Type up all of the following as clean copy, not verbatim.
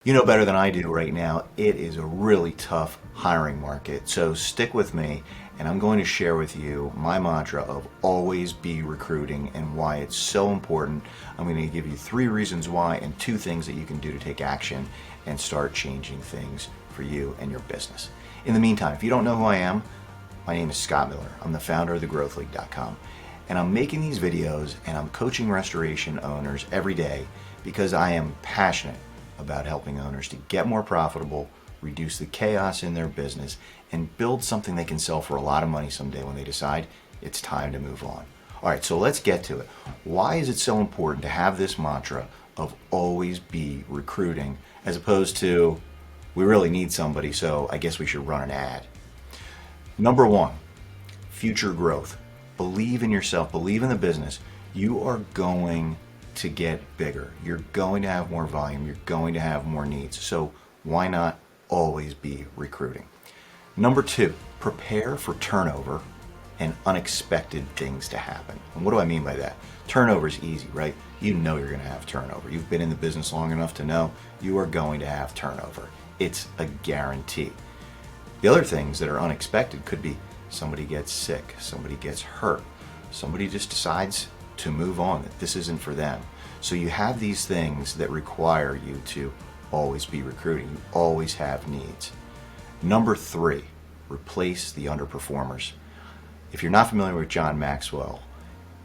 You know better than I do right now, it is a really tough hiring market. So stick with me and I'm going to share with you my mantra of always be recruiting and why it's so important. I'm going to give you 3 reasons why and 2 things that you can do to take action and start changing things for you and your business. In the meantime, if you don't know who I am, my name is Scott Miller. I'm the founder of thegrowthleague.com. And I'm making these videos and I'm coaching restoration owners every day because I am passionate about helping owners to get more profitable, reduce the chaos in their business, and build something they can sell for a lot of money someday when they decide it's time to move on. All right, so let's get to it. Why is it so important to have this mantra of always be recruiting as opposed to we really need somebody, so I guess we should run an ad? Number 1, future growth. Believe in yourself, believe in the business. You are going to get bigger. You're going to have more volume. You're going to have more needs. So why not always be recruiting? Number 2, prepare for turnover and unexpected things to happen. And what do I mean by that? Turnover is easy, right? You know you're going to have turnover. You've been in the business long enough to know you are going to have turnover. It's a guarantee. The other things that are unexpected could be somebody gets sick, somebody gets hurt, somebody just decides to move on, that this isn't for them. So you have these things that require you to always be recruiting. You always have needs. Number 3, replace the underperformers. If you're not familiar with John Maxwell,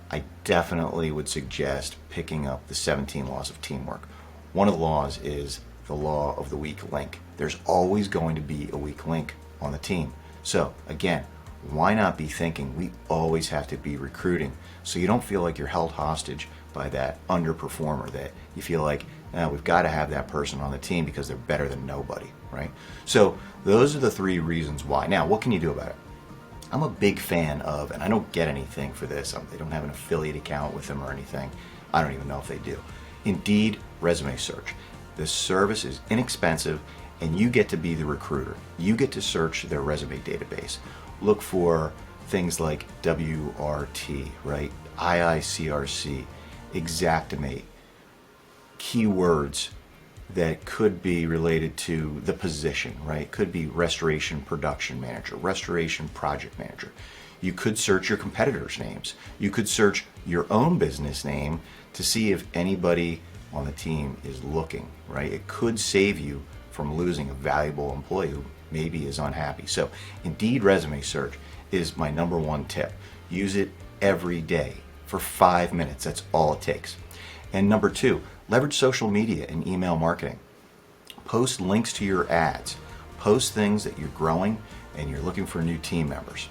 I definitely would suggest picking up the 17 laws of teamwork. One of the laws is the law of the weak link. There's always going to be a weak link on the team. So again, why not be thinking we always have to be recruiting so you don't feel like you're held hostage by that underperformer, that you feel like we've got to have that person on the team because they're better than nobody, right? So those are the 3 reasons why. Now, what can you do about it? I'm a big fan of, and I don't get anything for this, they don't have an affiliate account with them or anything. I don't even know if they do. Indeed resume search. This service is inexpensive and you get to be the recruiter. You get to search their resume database. Look for things like WRT, right? IICRC, Exactimate, keywords that could be related to the position, right? Could be restoration production manager, restoration project manager. You could search your competitors' names. You could search your own business name to see if anybody on the team is looking, right? It could save you from losing a valuable employee who maybe is unhappy. So Indeed resume search is my number 1 tip. Use it every day for 5 minutes. That's all it takes. And number 2, leverage social media and email marketing. Post links to your ads. Post things that you're growing and you're looking for new team members.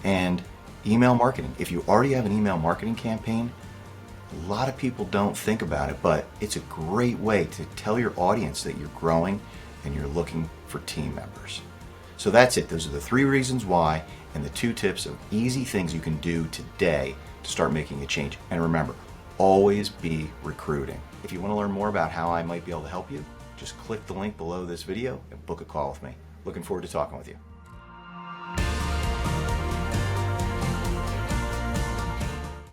And email marketing. If you already have an email marketing campaign, a lot of people don't think about it, but it's a great way to tell your audience that you're growing and you're looking for team members. So that's it. Those are the 3 reasons why and the 2 tips of easy things you can do today to start making a change. And remember, always be recruiting. If you want to learn more about how I might be able to help you, just click the link below this video and book a call with me. Looking forward to talking with you.